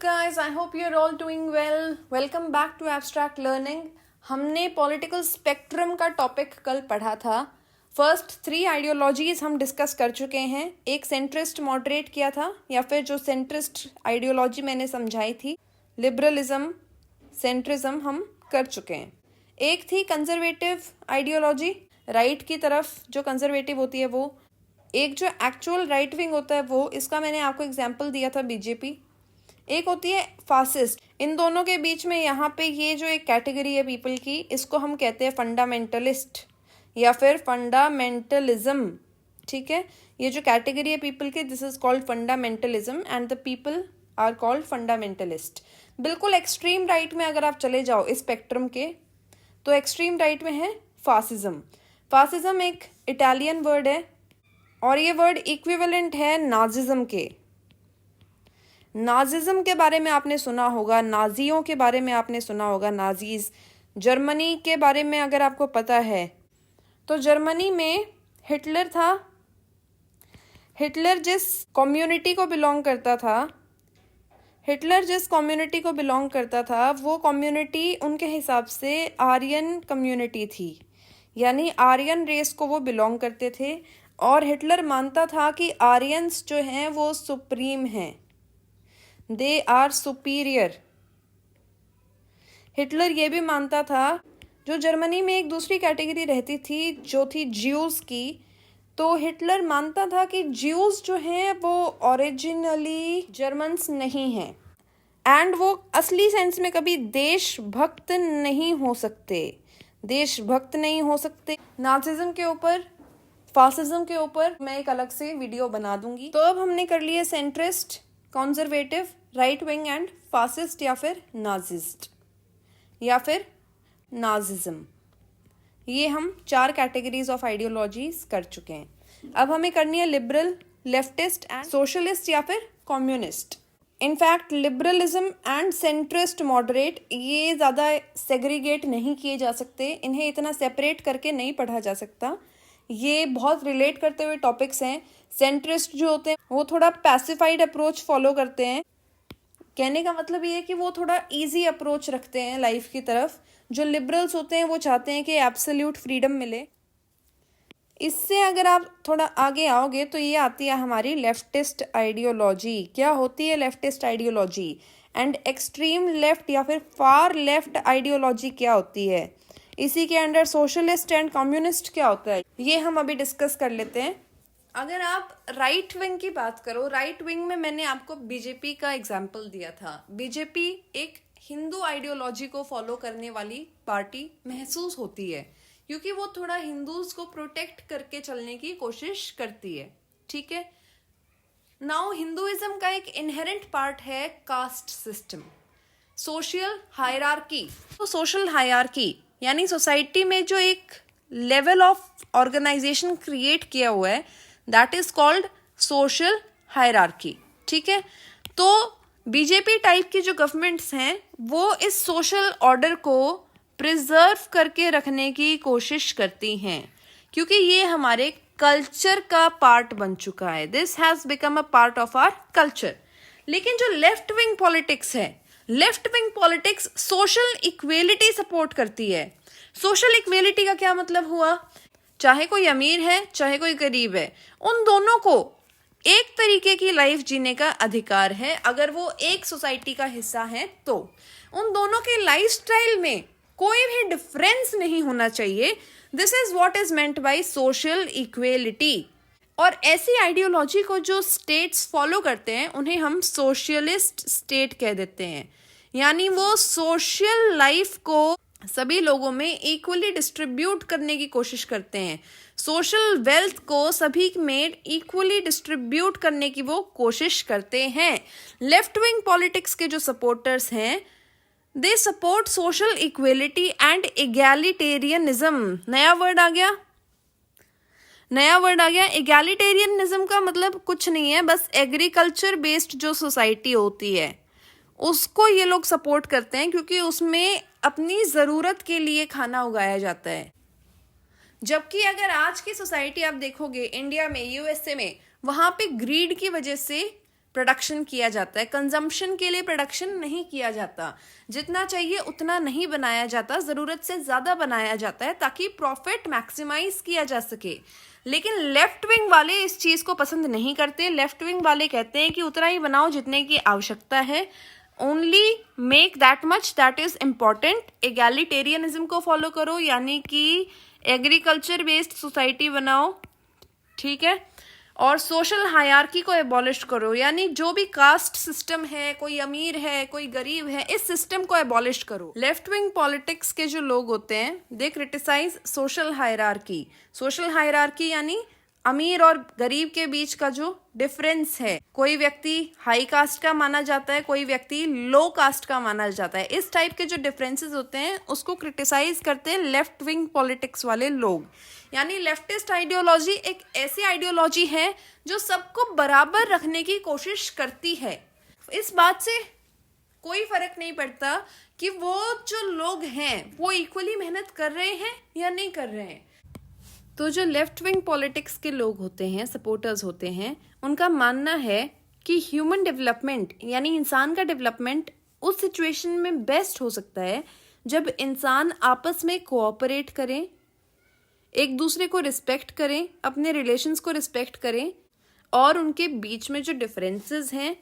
guys, I hope you're all doing well. Welcome back to Abstract Learning. हमने political spectrum का topic कल पढ़ा था. फर्स्ट 3 आइडियोलॉजीज हम डिस्कस कर चुके हैं. एक सेंट्रिस्ट मॉडरेट किया था, या फिर जो सेंट्रिस्ट आइडियोलॉजी मैंने समझाई थी, लिबरलिज्म, सेंट्रिज्म, हम कर चुके हैं. एक थी कंजर्वेटिव आइडियोलॉजी, राइट की तरफ जो कंजर्वेटिव होती है वो. एक जो एक्चुअल राइट विंग होता है वो, इसका मैंने आपको एग्जांपल दिया था बीजेपी. एक होती है फासिस्ट. इन दोनों के बीच में यहाँ पे ये जो एक कैटेगरी है पीपल की, इसको हम कहते हैं फंडामेंटलिस्ट या फिर फंडामेंटलिज्म. ठीक है, ये जो कैटेगरी है पीपल की, this is called fundamentalism and the people are called fundamentalist. बिल्कुल एक्सट्रीम राइट में अगर आप चले जाओ इस स्पेक्ट्रम के, तो एक्सट्रीम राइट में है फासिज्म. फासिज्म एक इटालियन वर्ड है और ये वर्ड इक्विवेलेंट है नाजिज्म के. नाजिज्म के बारे में आपने सुना होगा, नाजियों के बारे में आपने सुना होगा, नाजीज. जर्मनी के बारे में अगर आपको पता है तो जर्मनी में हिटलर था. हिटलर जिस कम्युनिटी को बिलोंग करता था वो कम्युनिटी उनके हिसाब से आर्यन कम्युनिटी थी, यानी आर्यन रेस को वो बिलोंग करते थे. और हिटलर मानता था कि आर्यंस जो हैं वो सुप्रीम हैं, दे आर सुपीरियर. हिटलर ये भी मानता था, जो जर्मनी में एक दूसरी कैटेगरी रहती थी जो थी ज्यूज की, तो हिटलर मानता था कि ज्यूज जो हैं वो ओरिजिनली जर्मन्स नहीं हैं एंड वो असली सेंस में कभी देशभक्त नहीं हो सकते. नाजिज्म के ऊपर, फासिज्म के ऊपर मैं एक अलग से वीडियो बना दूंगी. तो अब हमने कर लिया centrist, conservative, right wing and fascist या फिर नाजिस्ट या फिर नाजिज्म. ये हम 4 कैटेगरीज ऑफ आइडियोलॉजीज कर चुके हैं. अब हमें करनी है लिबरल, लेफ्टिस्ट एंड सोशलिस्ट या फिर communist. In fact liberalism and centrist moderate ये ज़्यादा सेग्रीगेट नहीं किए जा सकते, इन्हें इतना सेपरेट करके नहीं पढ़ा जा सकता. ये बहुत रिलेट करते हुए टॉपिक्स हैं. सेंट्रिस्ट जो होते हैं वो थोड़ा पैसिफाइड अप्रोच फॉलो करते हैं. कहने का मतलब ये है कि वो थोड़ा इजी अप्रोच रखते हैं लाइफ की तरफ. जो लिबरल्स होते हैं वो चाहते हैं कि एब्सोल्यूट फ्रीडम मिले. इससे अगर आप थोड़ा आगे आओगे तो ये आती है हमारी लेफ्टिस्ट आइडियोलॉजी. क्या होती है leftist ideology? And extreme left या फिर फार लेफ्ट आइडियोलॉजी क्या होती है? इसी के अंडर सोशलिस्ट एंड कम्युनिस्ट क्या होता है, ये हम अभी डिस्कस कर लेते हैं. अगर आप राइट विंग की बात करो, राइट विंग में मैंने आपको बीजेपी का एग्जाम्पल दिया था. बीजेपी एक हिंदू आइडियोलॉजी को फॉलो करने वाली पार्टी महसूस होती है क्योंकि वो थोड़ा हिंदूज को प्रोटेक्ट करके चलने की कोशिश करती है. ठीक है, नाउ हिंदुइज्म का एक इनहेरेंट पार्ट है कास्ट सिस्टम, सोशल हायरार्की. तो सोशल हायरार्की यानी सोसाइटी में जो एक लेवल ऑफ ऑर्गेनाइजेशन क्रिएट किया हुआ है, that is called social hierarchy. ठीक है, तो बीजेपी टाइप की जो गवर्नमेंट्स हैं वो इस सोशल ऑर्डर को प्रिजर्व करके रखने की कोशिश करती हैं क्योंकि ये हमारे कल्चर का पार्ट बन चुका है. This has become a part of our culture. लेकिन जो लेफ्ट विंग पॉलिटिक्स है, left wing politics social equality support करती है. सोशल इक्वेलिटी का क्या मतलब हुआ? चाहे कोई अमीर है चाहे कोई गरीब है, उन दोनों को एक तरीके की लाइफ जीने का अधिकार है. अगर वो एक सोसाइटी का हिस्सा है तो उन दोनों के लाइफस्टाइल में कोई भी डिफरेंस नहीं होना चाहिए. This is what is meant by social equality. और ऐसी आइडियोलॉजी को जो स्टेट्स फॉलो करते हैं उन्हें हम सोशलिस्ट स्टेट कह देते हैं. यानी वो सोशल लाइफ को सभी लोगों में इक्वली डिस्ट्रीब्यूट करने की कोशिश करते हैं. सोशल वेल्थ को सभी में इक्वली डिस्ट्रीब्यूट करने की वो कोशिश करते हैं. लेफ्ट विंग पॉलिटिक्स के जो सपोर्टर्स हैं, they support social equality and एगैलिटेरियनिज्म. नया वर्ड आ गया. एगैलिटेरियनिज्म का मतलब कुछ नहीं है, बस एग्रीकल्चर बेस्ड जो सोसाइटी होती है उसको ये लोग सपोर्ट करते हैं क्योंकि उसमें अपनी ज़रूरत के लिए खाना उगाया जाता है. जबकि अगर आज की सोसाइटी आप देखोगे इंडिया में, यूएसए में, वहाँ पे ग्रीड की वजह से प्रोडक्शन किया जाता है, कंजम्पशन के लिए प्रोडक्शन नहीं किया जाता, जितना चाहिए उतना नहीं बनाया जाता, ज़रूरत से ज़्यादा बनाया जाता है ताकि प्रॉफिट मैक्सिमाइज किया जा सके। लेकिन लेफ्ट विंग वाले इस चीज़ को पसंद नहीं करते। लेफ्ट विंग वाले कहते हैं कि उतना ही बनाओ जितने की आवश्यकता है, only make that much that is important. Egalitarianism को फॉलो करो, यानी कि एग्रीकल्चर बेस्ड सोसाइटी बनाओ, ठीक है। और सोशल हायरार्की को एबॉलिश करो, यानी जो भी कास्ट सिस्टम है, कोई अमीर है कोई गरीब है, इस सिस्टम को एबॉलिश करो। लेफ्ट विंग पॉलिटिक्स के जो लोग होते हैं they criticise social hierarchy. Social hierarchy यानी अमीर और गरीब के बीच का जो डिफरेंस है, कोई व्यक्ति हाई कास्ट का माना जाता है, कोई व्यक्ति लो कास्ट का माना जाता है, इस टाइप के जो डिफरेंसेस होते हैं उसको क्रिटिसाइज करते हैं लेफ्ट विंग पॉलिटिक्स वाले लोग। यानी लेफ्टिस्ट आइडियोलॉजी एक ऐसी आइडियोलॉजी है जो सबको बराबर रखने की कोशिश करती है। इस बात से कोई फर्क नहीं पड़ता कि वो जो लोग हैं वो इक्वली मेहनत कर रहे हैं या नहीं कर रहे हैं। तो जो लेफ्ट विंग पॉलिटिक्स के लोग होते हैं, सपोर्टर्स होते हैं, उनका मानना है कि ह्यूमन डेवलपमेंट यानी इंसान का डेवलपमेंट उस सिचुएशन में बेस्ट हो सकता है जब इंसान आपस में कोऑपरेट करें, एक दूसरे को रिस्पेक्ट करें, अपने रिलेशंस को रिस्पेक्ट करें, और उनके बीच में जो डिफरेंसेस हैं,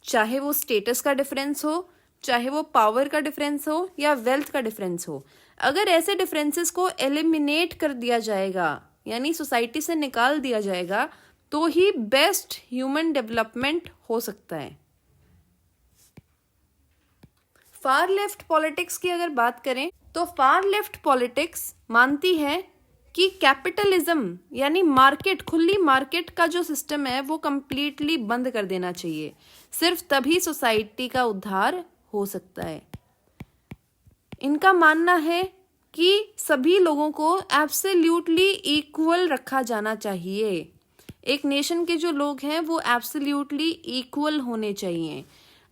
चाहे वो स्टेटस का डिफरेंस हो, चाहे वो पावर का डिफरेंस हो या वेल्थ का डिफरेंस हो, अगर ऐसे डिफरेंसेस को एलिमिनेट कर दिया जाएगा यानी सोसाइटी से निकाल दिया जाएगा तो ही बेस्ट ह्यूमन डेवलपमेंट हो सकता है। फार लेफ्ट पॉलिटिक्स की अगर बात करें तो फार लेफ्ट पॉलिटिक्स मानती है कि कैपिटलिज्म यानी मार्केट, खुली मार्केट का जो सिस्टम है वो कंप्लीटली बंद कर देना चाहिए। सिर्फ तभी सोसाइटी का उद्धार हो सकता है। इनका मानना है कि सभी लोगों को एब्सोल्युटली इक्वल रखा जाना चाहिए। एक नेशन के जो लोग हैं वो एब्सोल्युटली इक्वल होने चाहिए।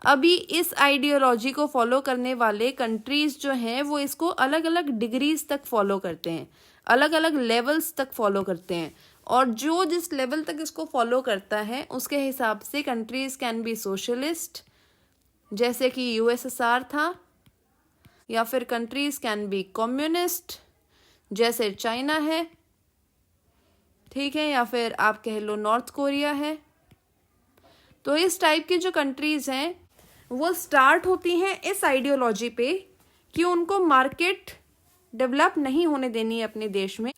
अभी इस आइडियोलॉजी को फॉलो करने वाले कंट्रीज जो हैं वो इसको अलग अलग डिग्रीज तक फॉलो करते हैं, अलग अलग लेवल्स तक फॉलो करते हैं, और जो जिस लेवल तक इसको फॉलो करता है उसके हिसाब से कंट्रीज कैन बी सोशलिस्ट, जैसे कि यूएसएसआर था, या फिर कंट्रीज कैन बी कम्युनिस्ट जैसे चाइना है, ठीक है, या फिर आप कह लो नॉर्थ कोरिया है। तो इस टाइप की जो कंट्रीज हैं वो स्टार्ट होती हैं इस आइडियोलॉजी पे कि उनको मार्केट डेवलप नहीं होने देनी है अपने देश में।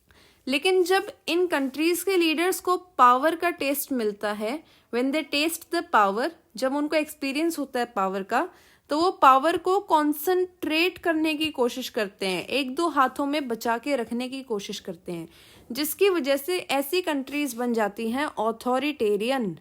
लेकिन जब इन कंट्रीज के लीडर्स को पावर का टेस्ट मिलता है, when they taste the power, जब उनको एक्सपीरियंस होता है पावर का, तो वो पावर को कॉन्सेंट्रेट करने की कोशिश करते हैं, एक दो हाथों में बचा के रखने की कोशिश करते हैं, जिसकी वजह से ऐसी कंट्रीज बन जाती हैं ऑथोरिटेरियन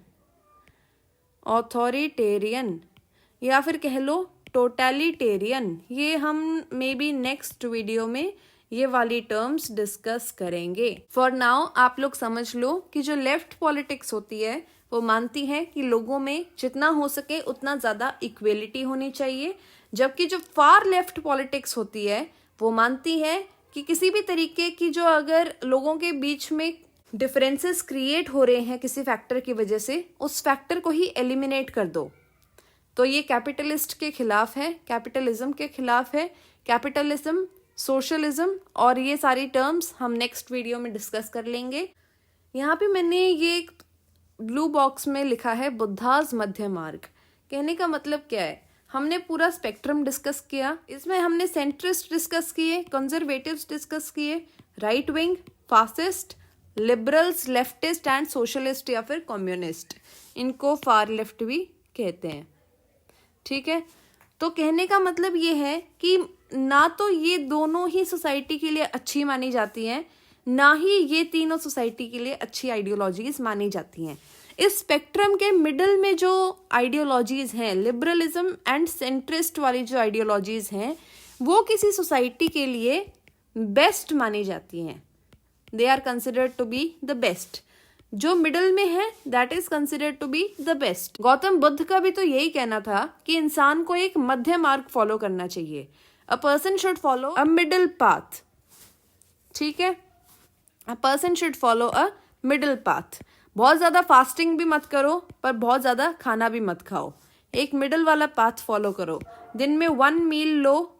या फिर कह लो टोटलिटेरियन। ये हम मे बी नेक्स्ट वीडियो में ये वाली टर्म्स डिस्कस करेंगे। फॉर नाउ आप लोग समझ लो कि जो लेफ्ट पॉलिटिक्स होती है वो मानती है कि लोगों में जितना हो सके उतना ज़्यादा इक्वेलिटी होनी चाहिए, जबकि जो फार लेफ्ट पॉलिटिक्स होती है वो मानती है कि किसी भी तरीके की जो अगर लोगों के बीच में डिफरेंसेस क्रिएट हो रहे हैं किसी फैक्टर की वजह से, उस फैक्टर को ही एलिमिनेट कर दो। तो ये कैपिटलिस्ट के खिलाफ है, कैपिटलिज्म के खिलाफ है। कैपिटलिज्म, सोशलिज्म और ये सारी टर्म्स हम नेक्स्ट वीडियो में डिस्कस कर लेंगे। यहाँ पे मैंने ये एक ब्लू बॉक्स में लिखा है बुद्धाज मध्य मार्ग। कहने का मतलब क्या है, हमने पूरा स्पेक्ट्रम डिस्कस किया। इसमें हमने सेंट्रिस्ट डिस्कस किए, कंजर्वेटिव्स डिस्कस किए, right wing, fascist, liberals, leftist and socialist या फिर कम्युनिस्ट, इनको फार लेफ्ट भी कहते हैं, ठीक है। तो कहने का मतलब ये है कि ना तो ये दोनों ही सोसाइटी के लिए अच्छी मानी जाती हैं, ना ही ये तीनों सोसाइटी के लिए अच्छी आइडियोलॉजीज मानी जाती हैं। इस स्पेक्ट्रम के मिडल में जो आइडियोलॉजीज हैं, लिबरलिज्म एंड सेंट्रिस्ट वाली जो आइडियोलॉजीज हैं, वो किसी सोसाइटी के लिए बेस्ट मानी जाती हैं। They are considered to be the best. जो मिडल में है that is considered to be the best. Gautam Buddha का भी तो यही कहना था कि इंसान को एक मध्य मार्ग फॉलो करना चाहिए। A person should follow a middle path, ठीक है, a person should follow a middle path. बहुत ज़्यादा फास्टिंग भी मत करो पर बहुत ज़्यादा खाना भी मत खाओ, एक मिडल वाला पाथ फॉलो करो। दिन में 1 मील लो,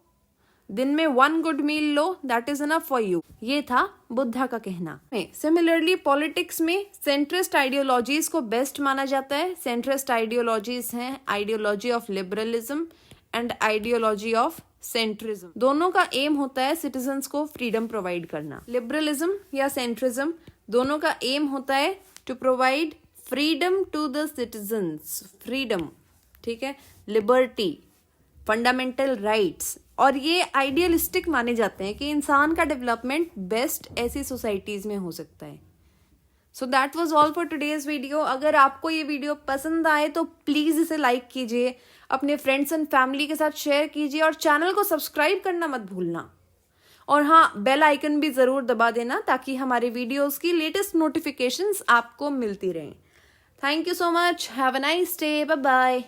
दिन में 1 गुड मील लो, that is enough for you. ये था बुद्धा का कहना। सिमिलरली पॉलिटिक्स में सेंट्रिस्ट आइडियोलॉजीज को बेस्ट माना जाता है। सेंट्रिस्ट आइडियोलॉजीज हैं ideology of liberalism and ideology of centrism. दोनों का एम होता है सिटीजन्स को फ्रीडम प्रोवाइड करना। लिबरलिज्म या सेंट्रिज्म दोनों का एम होता है to provide freedom to the citizens, freedom, ठीक है, लिबर्टी, फंडामेंटल राइट्स। और ये आइडियलिस्टिक माने जाते हैं कि इंसान का डेवलपमेंट बेस्ट ऐसी सोसाइटीज में हो सकता है। So that was all for today's video. अगर आपको ये वीडियो पसंद आए तो प्लीज इसे लाइक कीजिए, अपने फ्रेंड्स एंड फैमिली के साथ शेयर कीजिए और चैनल को सब्सक्राइब करना मत भूलना। और हाँ, बेल आइकन भी जरूर दबा देना ताकि हमारे वीडियोस की लेटेस्ट नोटिफिकेशंस आपको मिलती रहें। Thank you so much, have a nice day, bye bye.